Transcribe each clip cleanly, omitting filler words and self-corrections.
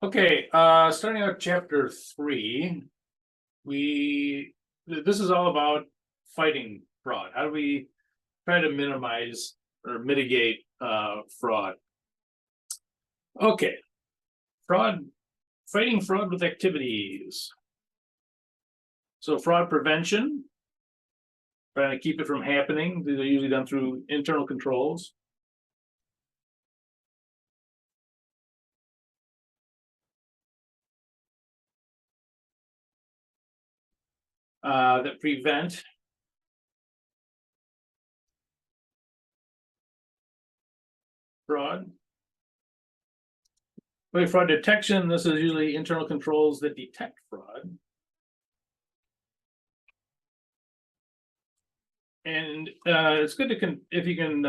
Okay, starting out chapter 3, this is all about fighting fraud. How do we try to minimize or mitigate fraud? Okay, fighting fraud with activities. So fraud prevention, trying to keep it from happening. These are usually done through internal controls. That prevent fraud. By fraud detection, this is usually internal controls that detect fraud. And it's good to if you can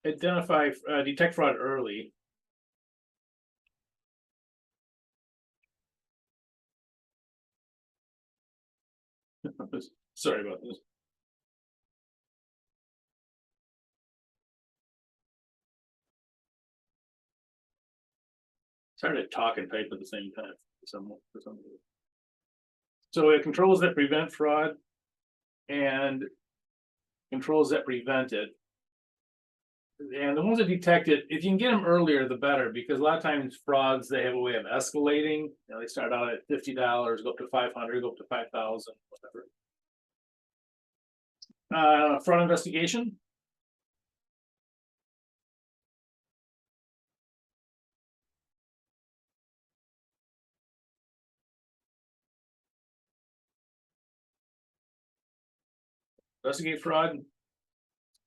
identify, detect fraud early. Sorry about this. It's hard to talk and type at the same time for some reason. So it controls that prevent fraud and controls that prevent it. And the ones that detect it, if you can get them earlier, the better, because a lot of times frauds, they have a way of escalating. You know, they start out at $50, go up to $500, go up to $5,000, whatever. Fraud investigation. Investigate fraud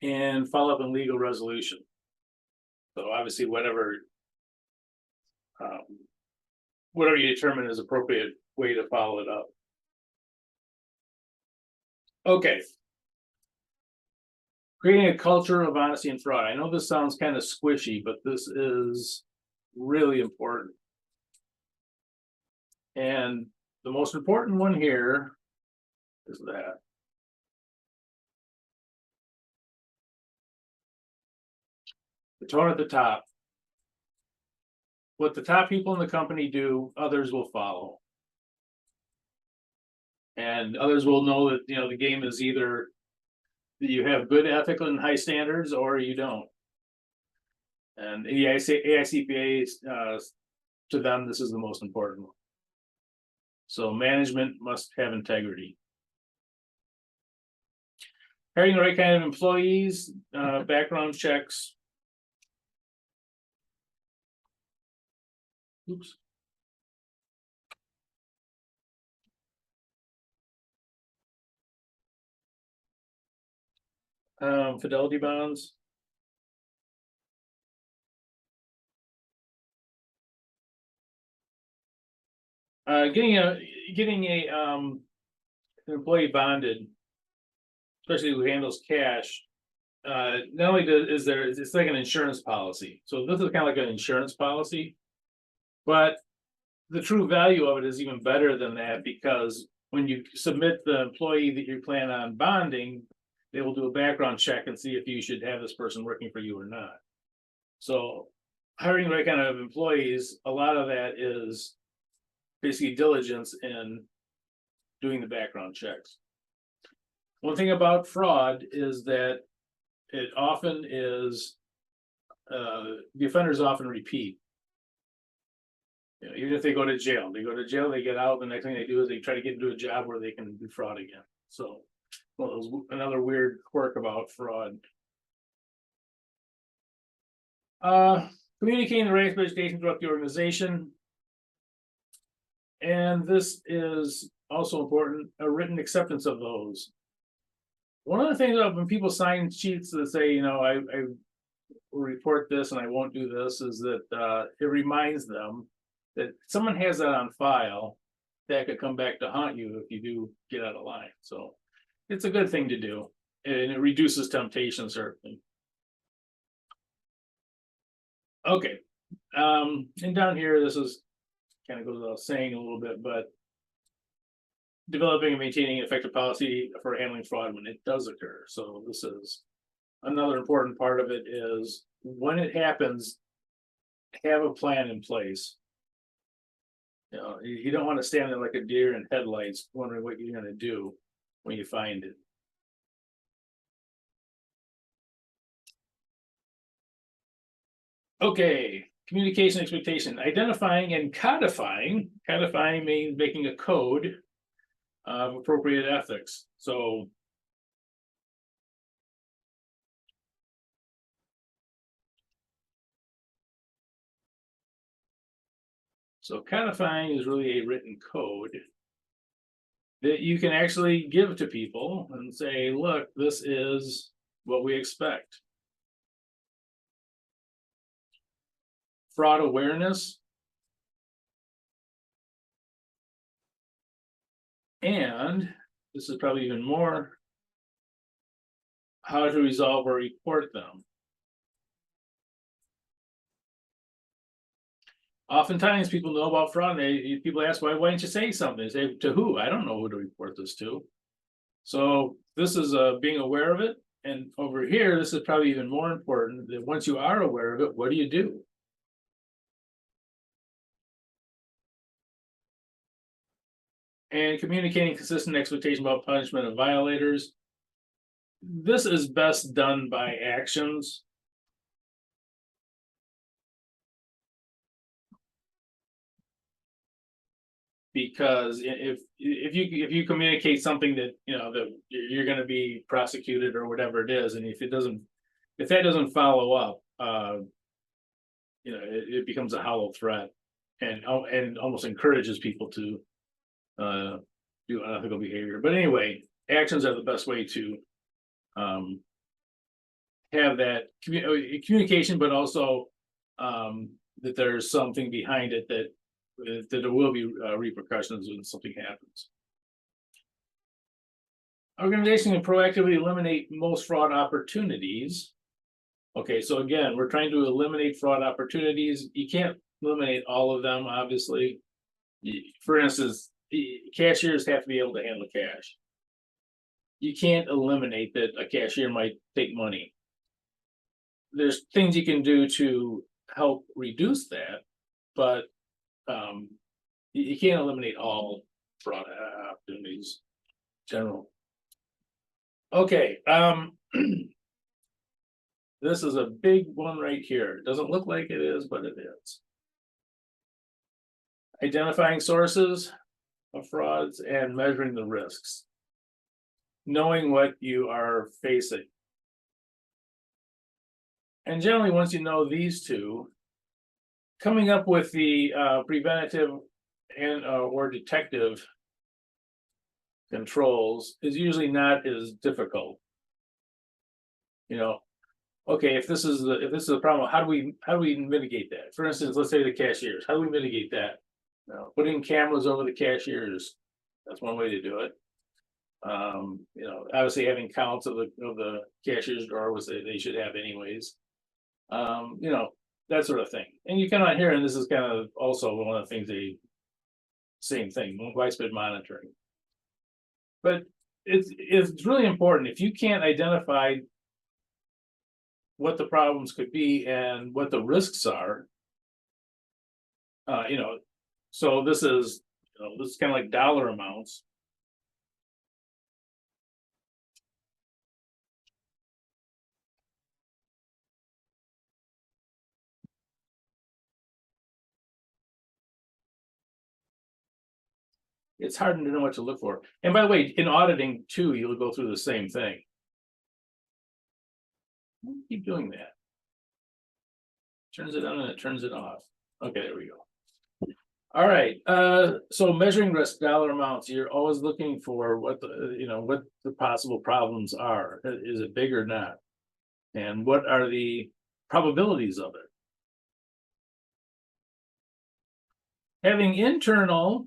and follow up on legal resolution. So obviously, whatever you determine is appropriate way to follow it up. Okay. Creating a culture of honesty and fraud. I know this sounds kind of squishy, but this is really important. And the most important one here is that. The tone at the top. What the top people in the company do, others will follow. And others will know that, you know, the game is either you have good ethical and high standards or you don't. And AICPA, to them, this is the most important one. So management must have integrity. Hiring the right kind of employees, background checks. Oops. Fidelity bonds. Getting an employee bonded, especially who handles cash. Not only it's like an insurance policy. So this is kind of like an insurance policy, but the true value of it is even better than that, because when you submit the employee that you plan on bonding, they will do a background check and see if you should have this person working for you or not. So hiring the right kind of employees, a lot of that is basically diligence in doing the background checks. One thing about fraud is that it often is, the offenders often repeat. You know, even if they go to jail, they get out, the next thing they do is they try to get into a job where they can do fraud again. So, well, another weird quirk about fraud. Communicating the right expectations throughout the organization. And this is also important, a written acceptance of those. One of the things when people sign sheets that say, you know, I will report this and I won't do this, is that it reminds them that someone has that on file that could come back to haunt you if you do get out of line. So it's a good thing to do, and it reduces temptation, certainly. Okay, and down here, this is kind of goes without saying a little bit, but developing and maintaining an effective policy for handling fraud when it does occur. So this is another important part of it, is when it happens, have a plan in place. You know, you don't want to stand there like a deer in headlights, wondering what you're gonna do when you find it. Okay, communication expectation, identifying and codifying. Codifying means making a code of appropriate ethics. So codifying is really a written code that you can actually give to people and say, look, this is what we expect. Fraud awareness. And this is probably even more, how to resolve or report them. Oftentimes people know about fraud and people ask, why didn't you say something? They say, to who? I don't know who to report this to. So this is being aware of it. And over here, this is probably even more important, that once you are aware of it, what do you do? And communicating consistent expectation about punishment of violators. This is best done by actions. Because if you communicate something that that you're going to be prosecuted or whatever it is, and if that doesn't follow up, it becomes a hollow threat, and almost encourages people to do unethical behavior. But anyway, actions are the best way to have that communication, but also that there's something behind it, that there will be repercussions when something happens. Organization can proactively eliminate most fraud opportunities. Okay, so again, we're trying to eliminate fraud opportunities. You can't eliminate all of them, obviously. For instance, cashiers have to be able to handle cash. You can't eliminate that a cashier might take money. There's things you can do to help reduce that, but you can't eliminate all fraud opportunities in general. Okay, this is a big one right here. It doesn't look like it is, but it is. Identifying sources of frauds and measuring the risks. Knowing what you are facing. And generally, once you know these two, coming up with the preventative and or detective controls is usually not as difficult. Okay, if this is the problem, how do we mitigate that? For instance, let's say the cashiers. How do we mitigate that? Putting cameras over the cashiers. That's one way to do it. Obviously having counts of the cashier's drawer, which they should have anyways. That sort of thing. And you cannot hear, and this is kind of also one of the things same thing, widespread monitoring. But it's really important. If you can't identify what the problems could be and what the risks are, so this is kind of like dollar amounts. It's hard to know what to look for. And by the way, in auditing too, you'll go through the same thing. Keep doing that. Turns it on and it turns it off. Okay, there we go. All right. So measuring risk, dollar amounts. You're always looking for what the possible problems are. Is it big or not? And what are the probabilities of it? Having internal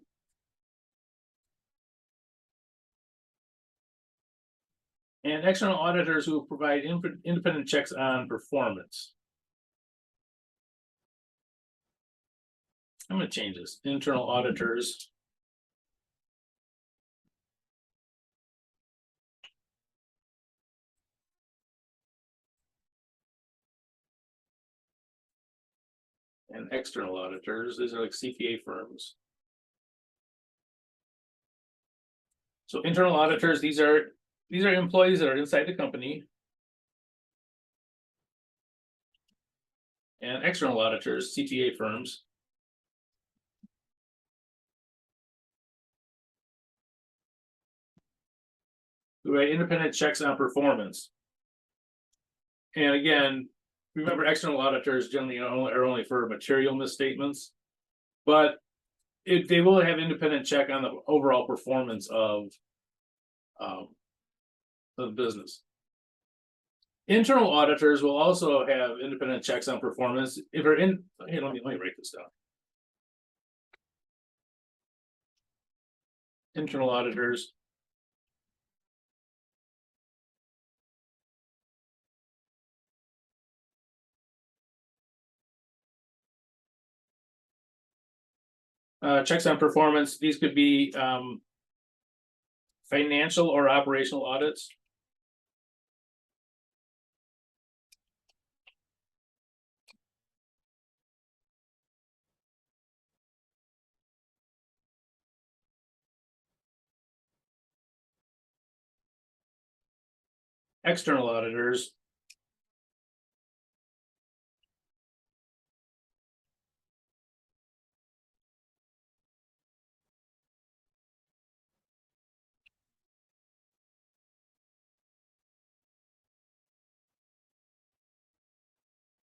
and external auditors who provide independent checks on performance. I'm going to change this. Internal auditors And external auditors, these are like CPA firms. So internal auditors, these are employees that are inside the company. And external auditors, CPA firms. Who write independent checks on performance. And again, remember, external auditors generally are only for material misstatements, but they will have independent check on the overall performance of the business. Internal auditors will also have independent checks on performance if they're in. Here, let me write this down. Internal auditors checks on performance. These could be financial or operational audits. External auditors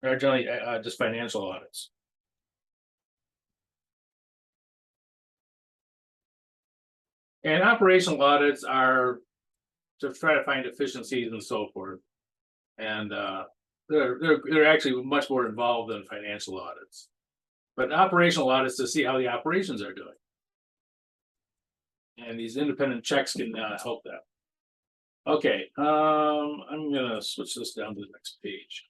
are generally just financial audits. And operational audits are to try to find efficiencies and so forth. And they're actually much more involved than financial audits. But operational audits to see how the operations are doing. And these independent checks can help that. Okay, I'm gonna switch this down to the next page.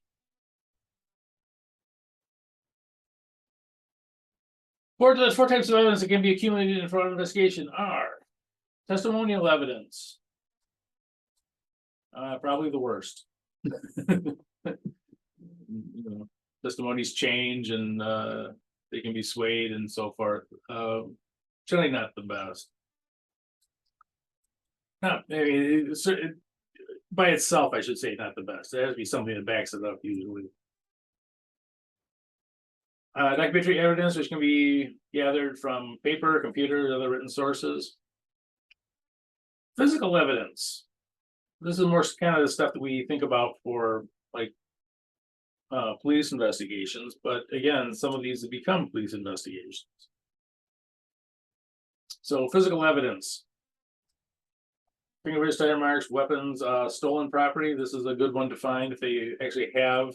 Four types of evidence that can be accumulated in fraud investigation are testimonial evidence. Probably the worst. You know, testimonies change and they can be swayed and so forth. Generally not the best. Not maybe by itself, I should say, not the best. There has to be something that backs it up usually. Documentary evidence, which can be gathered from paper, computers, other written sources. Physical evidence. This is more kind of the stuff that we think about for like police investigations, but again, some of these have become police investigations. So physical evidence. Fingerprints, tire marks, weapons, stolen property. This is a good one to find if they actually have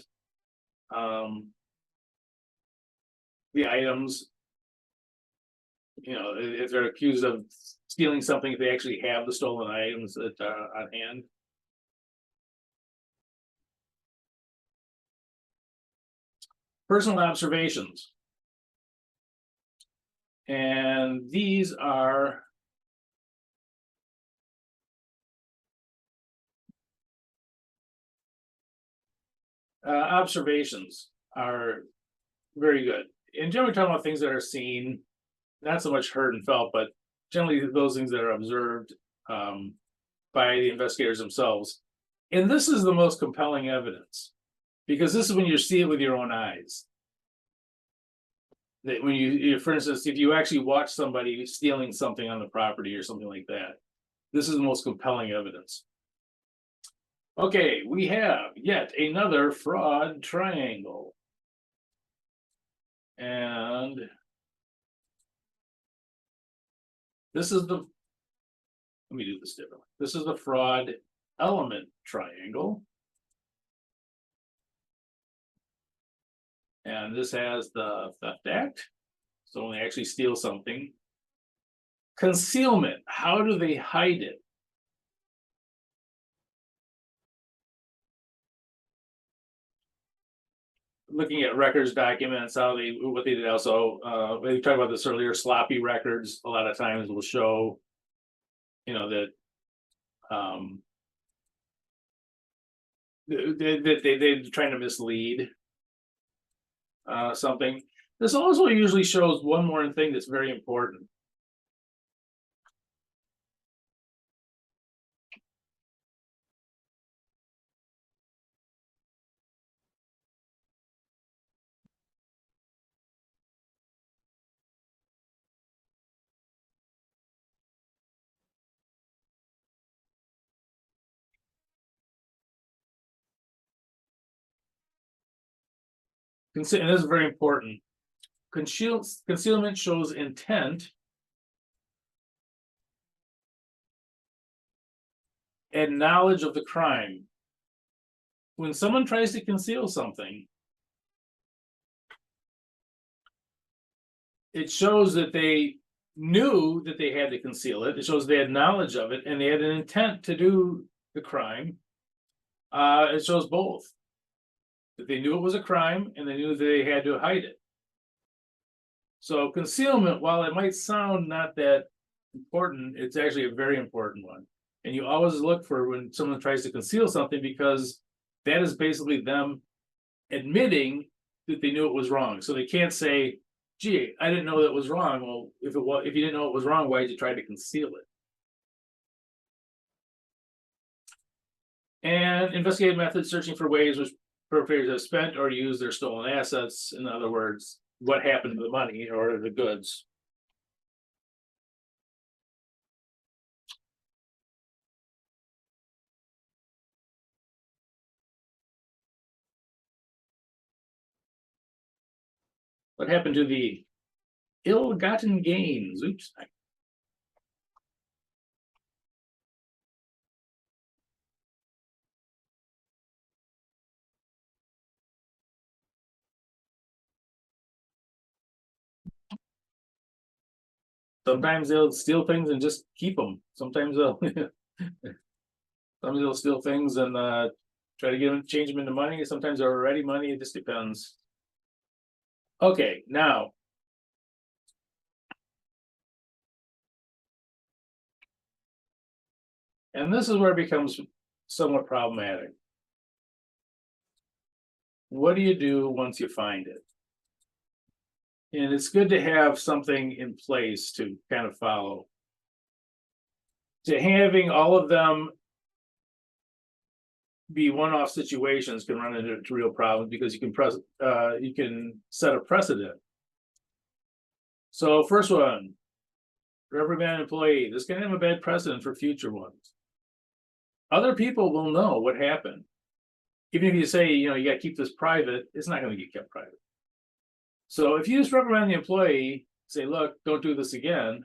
the items. You know, if they're accused of stealing something, if they actually have the stolen items that on hand. Personal observations. And these are observations are very good. And generally talking about things that are seen, not so much heard and felt, but generally those things that are observed by the investigators themselves. And this is the most compelling evidence, because this is when you see it with your own eyes. That when you, for instance, if you actually watch somebody stealing something on the property or something like that, this is the most compelling evidence. Okay, we have yet another fraud triangle. And this is the, let me do this differently. This is the fraud element triangle. And this has the theft act. So when they actually steal something. Concealment, how do they hide it? Looking at records, documents, what they did also, we talked about this earlier, sloppy records, a lot of times will show, you know, that they're trying to mislead something. This also usually shows one more thing that's very important. And this is very important. Concealment shows intent and knowledge of the crime. When someone tries to conceal something, it shows that they knew that they had to conceal it. It shows they had knowledge of it and they had an intent to do the crime. It shows both. That they knew it was a crime and they knew that they had to hide it. So concealment, while it might sound not that important, it's actually a very important one. And you always look for when someone tries to conceal something, because that is basically them admitting that they knew it was wrong. So they can't say, gee, I didn't know that was wrong. Well, if you didn't know it was wrong, why did you try to conceal it? And investigative methods, searching for ways which perpetrators have spent or used their stolen assets. In other words, what happened to the money or the goods. What happened to the ill-gotten gains? Oops. Sometimes they'll steal things and just keep them. Sometimes they'll steal things and try to change them into money. Sometimes they're already money. It just depends. Okay, now and this is where it becomes somewhat problematic. What do you do once you find it? And it's good to have something in place to kind of follow. To having all of them be one-off situations can run into real problems, because you can set a precedent. So first one, reprimand employee. This can have a bad precedent for future ones. Other people will know what happened. Even if you say, you got to keep this private, it's not going to get kept private. So if you just reprimand the employee, say, look, don't do this again,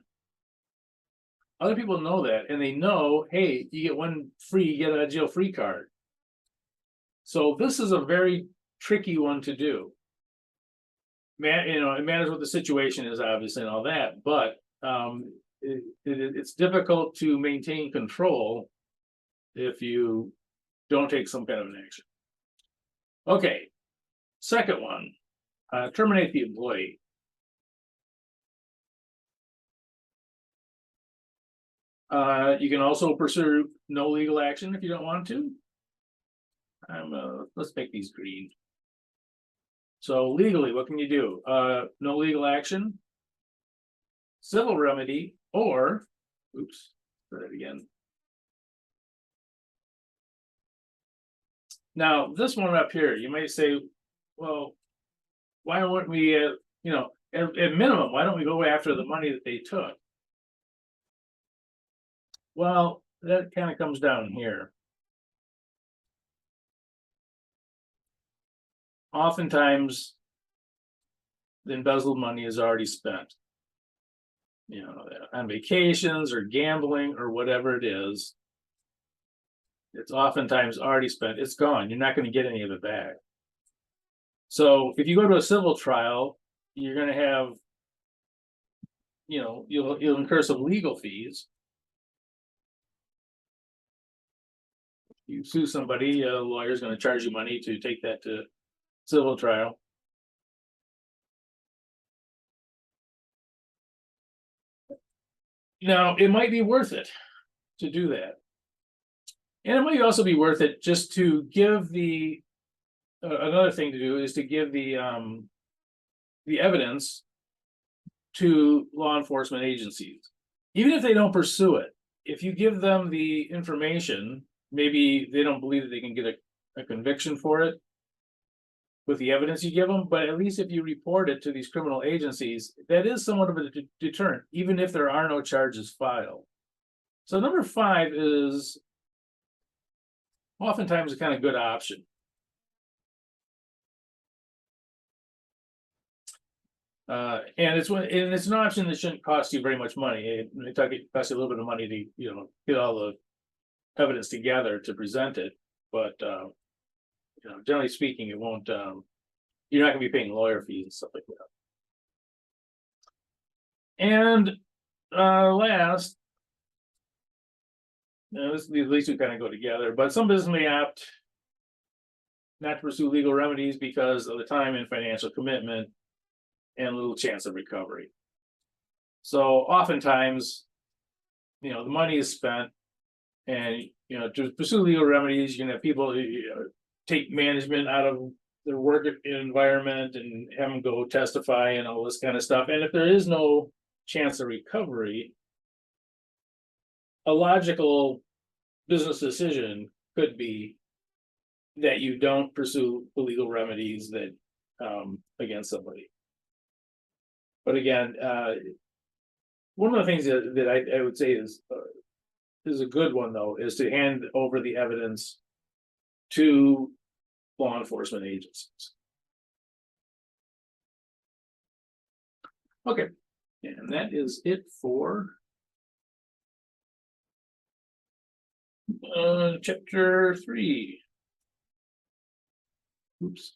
other people know that, and they know, hey, you get one free, you get a jail free card. So this is a very tricky one to do. It matters what the situation is, obviously, and all that, but it's difficult to maintain control if you don't take some kind of an action. Okay, second one, terminate the employee. You can also pursue no legal action if you don't want to. Let's make these green. So legally, what can you do? No legal action, civil remedy, or, oops, try that again. Now, this one up here, you might say, well, why wouldn't we, at minimum, why don't we go after the money that they took? Well, that kind of comes down here. Oftentimes, the embezzled money is already spent. On vacations or gambling or whatever it is. It's oftentimes already spent. It's gone. You're not going to get any of it back. So if you go to a civil trial, you're going to have, you'll incur some legal fees. You sue somebody, a lawyer's going to charge you money to take that to civil trial. Now, it might be worth it to do that. And it might also be worth it just to give the, another thing to do is to give the the evidence to law enforcement agencies, even if they don't pursue it. If you give them the information, maybe they don't believe that they can get a conviction for it with the evidence you give them, but at least if you report it to these criminal agencies, that is somewhat of a deterrent, even if there are no charges filed. So number 5 is oftentimes a kind of good option. And it's an option that shouldn't cost you very much money. It costs you a little bit of money to get all the evidence together to present it, but generally speaking, it won't. You're not going to be paying lawyer fees and stuff like that. And last, at least we kind of go together. But some business may opt not to pursue legal remedies because of the time and financial commitment and little chance of recovery. So oftentimes, the money is spent, and to pursue legal remedies, you can have people take management out of their work environment and have them go testify and all this kind of stuff. And if there is no chance of recovery, a logical business decision could be that you don't pursue the legal remedies that against somebody. But again, one of the things that I would say is a good one, though, is to hand over the evidence to law enforcement agencies. Okay, and that is it for chapter 3. Oops.